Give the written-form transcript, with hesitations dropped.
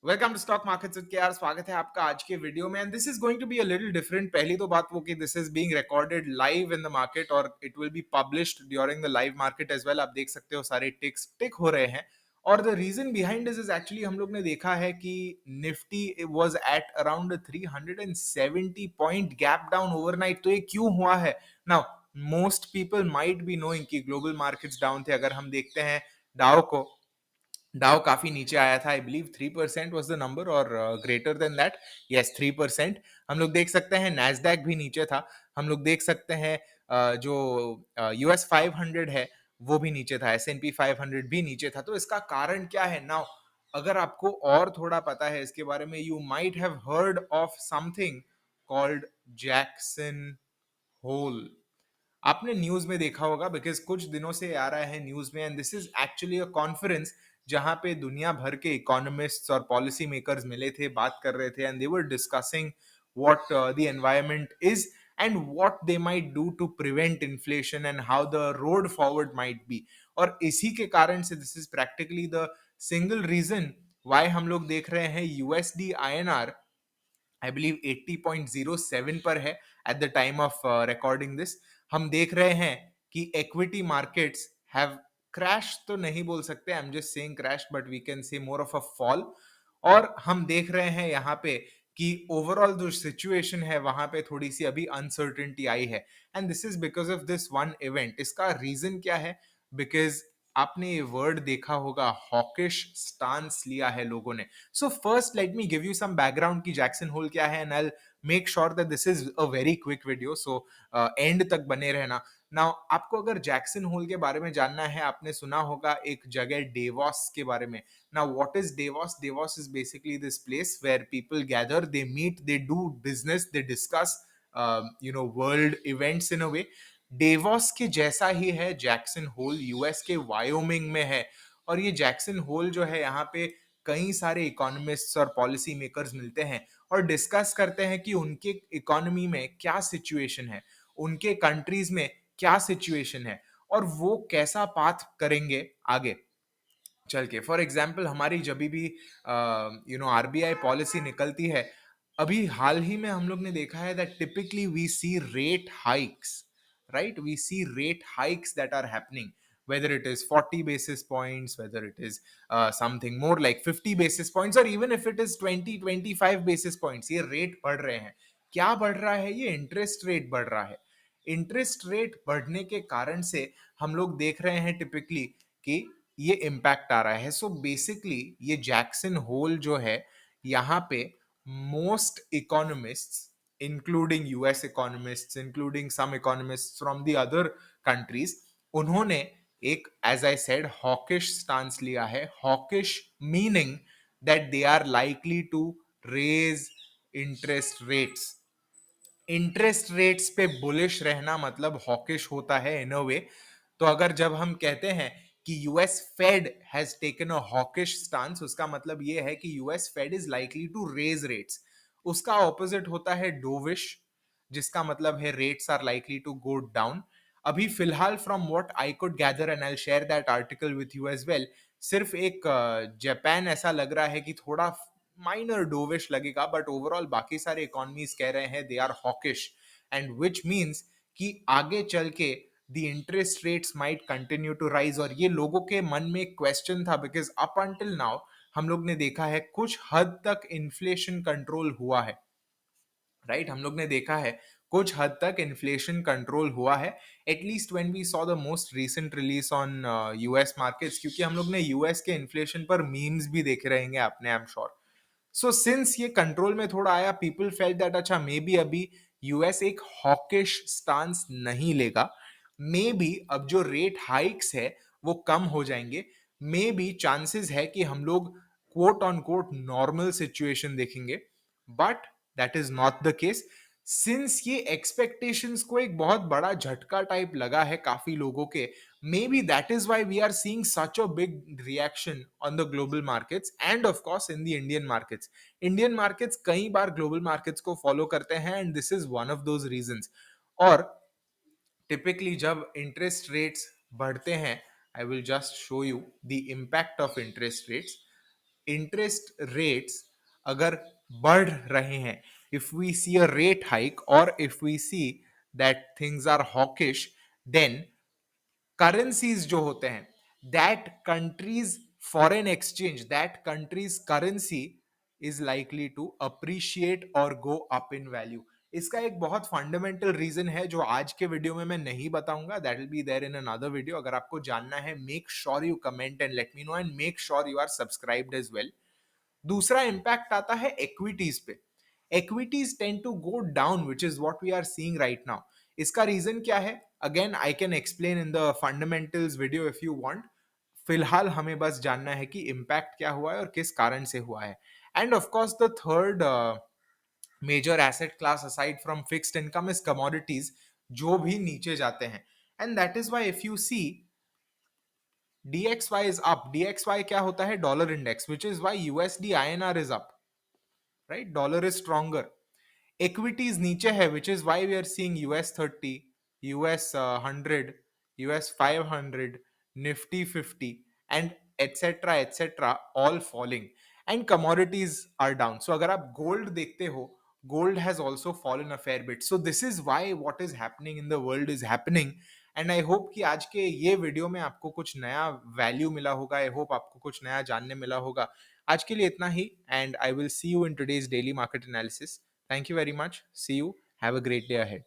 Welcome to stock markets with KR. स्वागत है आपका आज के वीडियो में and this is going to be a little different. पहली तो बात वो कि this is being recorded live in the market और it will be published during the live market as well. आप देख सकते हो सारे टिक्स टिक हो रहे हैं और the reason behind this is actually हम लोग ने देखा है कि Nifty was at around 370 point gap down overnight. तो ये क्यों हुआ है? Now most people might be knowing कि ग्लोबल मार्केट्स डाउन थे। अगर हम देखते हैं डाउ को, डाउ काफी नीचे आया था। I believe 3% was the number और ग्रेटर देन दैट। यस, 3%। हम लोग देख सकते हैं नैस्डैक भी नीचे था। हम लोग देख सकते हैं जो यूएस 500 है वो भी नीचे था। S&P 500 भी नीचे था। तो इसका कारण क्या है? नाउ अगर आपको और थोड़ा पता है इसके बारे में, you might have heard of something called Jackson Hole. आपने न्यूज में देखा होगा बिकॉज कुछ दिनों से आ रहा है न्यूज में and this is actually a conference जहां पे दुनिया भर के इकोनॉमिस्ट्स और पॉलिसी मेकर्स मिले थे, बात कर रहे थे and they were discussing what the environment is and what they might do to prevent inflation and how the road forward might be. और इसी के कारण से this is practically the single reason why हम लोग देख रहे हैं यूएसडी आईएनआर आई बिलीव 80.07 पर है at the time of recording this. हम देख रहे हैं कि इक्विटी मार्केट्स हैव क्रैश, तो नहीं बोल सकते, I am just saying crash, but we can say more of a fall. और हम देख रहे हैं यहाँ पे कि ओवरऑल जो सिचुएशन है वहां पे थोड़ी सी अभी अनसर्टेनिटी आई है and this is because of this one event. इसका रीजन क्या है? बिकॉज आपने ये वर्ड देखा होगा, हॉकिश स्टांस लिया है लोगों ने। So first let me give you some background की जैक्सन होल क्या है and I make sure that this is a very quick video, so end तक बने रहना। नाउ आपको अगर जैक्सन होल के बारे में जानना है, आपने सुना होगा एक जगह डेवॉस के बारे में। Now what is Davos? Davos is basically this place where people gather, they meet, they do business, they discuss world events in a way. Davos के जैसा ही है जैक्सन होल, यूएस के वायोमिंग में है। और ये जैक्सन होल जो है यहाँ पे कई सारे इकोनॉमिस्ट्स और पॉलिसी मेकर्स मिलते हैं और डिस्कस करते हैं कि उनके इकोनॉमी में क्या सिचुएशन है, उनके कंट्रीज में क्या सिचुएशन है और वो कैसा पाथ करेंगे आगे चल के। फॉर एग्जाम्पल हमारी जब भी आरबीआई पॉलिसी निकलती है, अभी हाल ही में हम लोग ने देखा है that typically we see rate hikes, right? We see rate hikes that are happening, whether it is 40 basis points, whether it is something more like 50 basis points, or even if it is 20-25 basis points, ये rate बढ़ रहे हैं। क्या बढ़ रहा है? ये interest rate बढ़ रहा है। इंटरेस्ट रेट बढ़ने के कारण से हम लोग देख रहे हैं टिपिकली कि ये इम्पैक्ट आ रहा है। सो बेसिकली ये जैक्सन होल जो है, यहाँ पे most economists including US economists, including some economists from the other countries, उन्होंने एक, as I said, hawkish stance लिया है। Hawkish meaning that they are likely to raise interest rates. Interest rates पे bullish रहना मतलब हॉकिश होता है इन a वे। तो अगर जब हम कहते हैं कि US Fed has taken a hawkish stance, उसका मतलब ये है कि US Fed is likely to raise rates. उसका ऑपोजिट होता है डोविश, जिसका मतलब है rates are likely to go down. अभी फिलहाल from what I could gather and I share that article with you as well, सिर्फ एक जापान ऐसा लग रहा है कि थोड़ा माइनर डोविश लगेगा, बट ओवरऑल बाकी सारे इकोनॉमीज कह रहे हैं they are hawkish, and which means कि आगे चल के the interest rates might continue to rise. और ये लोगों के मन में एक क्वेश्चन था बिकॉज अप अंटिल नाउ हम लोग ने देखा है कुछ हद तक इन्फ्लेशन कंट्रोल हुआ है, राइट? हम लोग ने देखा है कुछ हद तक इन्फ्लेशन कंट्रोल हुआ है, at least when we saw the most recent release on US markets, क्योंकि हम लोग ने यूएस के इन्फ्लेशन पर मीम्स भी देखे रहेंगे आपने, I am sure. So since ये कंट्रोल में थोड़ा आया, पीपल फेल्ट दैट अच्छा मे बी अभी यूएस एक हॉकिश स्टांस नहीं लेगा, मे बी अब जो रेट हाइक्स है वो कम हो जाएंगे, मे बी चांसेस है कि हम लोग quote on quote normal situation देखेंगे। But that is not the case. Since ये एक्सपेक्टेशंस को एक बहुत बड़ा झटका टाइप लगा है काफी लोगों के, maybe that is why we are seeing such a big reaction on the global markets and of course in the Indian markets. Indian markets कई बार global markets को follow करते हैं and this is one of those reasons. और typically जब interest rates बढ़ते हैं, I will just show you the impact of interest rates. Interest rates अगर बढ़ रहे हैं, if we see a rate hike or if we see that things are hawkish, then currencies जो होते हैं, that countries foreign exchange, that countries currency is likely to appreciate और go up in value. इसका एक बहुत fundamental reason है जो आज के वीडियो में मैं नहीं बताऊंगा. That will be there in another video. अगर आपको जानना है, make sure you comment and let me know and make sure you are subscribed as well. दूसरा इंपैक्ट आता है इक्विटीज पे. Equities tend to go down which is what we are seeing right now. इसका reason क्या है? Again I can explain in the fundamentals video if you want. फिलहाल हमें बस जानना है कि इंपैक्ट क्या हुआ है और किस कारण से हुआ है. And of course the third major asset class aside from fixed income is commodities, जो भी नीचे जाते हैं. And that is why if you see DXY is up. DXY क्या होता है? Dollar index, which is why USD INR is up, right? Dollar is stronger. Equities नीचे है, which is why we are seeing US 30, US 100, US 500, Nifty 50, and etc. all falling. And commodities are down. So अगर आप gold देखते हो, gold has also fallen a fair bit. So this is why what is happening in the world is happening. And I hope कि आज के ये video में आपको कुछ नया वैल्यू मिला होगा. आई होप आपको कुछ नया जानने मिला होगा. आज के लिए इतना ही, and I will see you in today's daily market analysis. Thank you very much. See you. Have a great day ahead.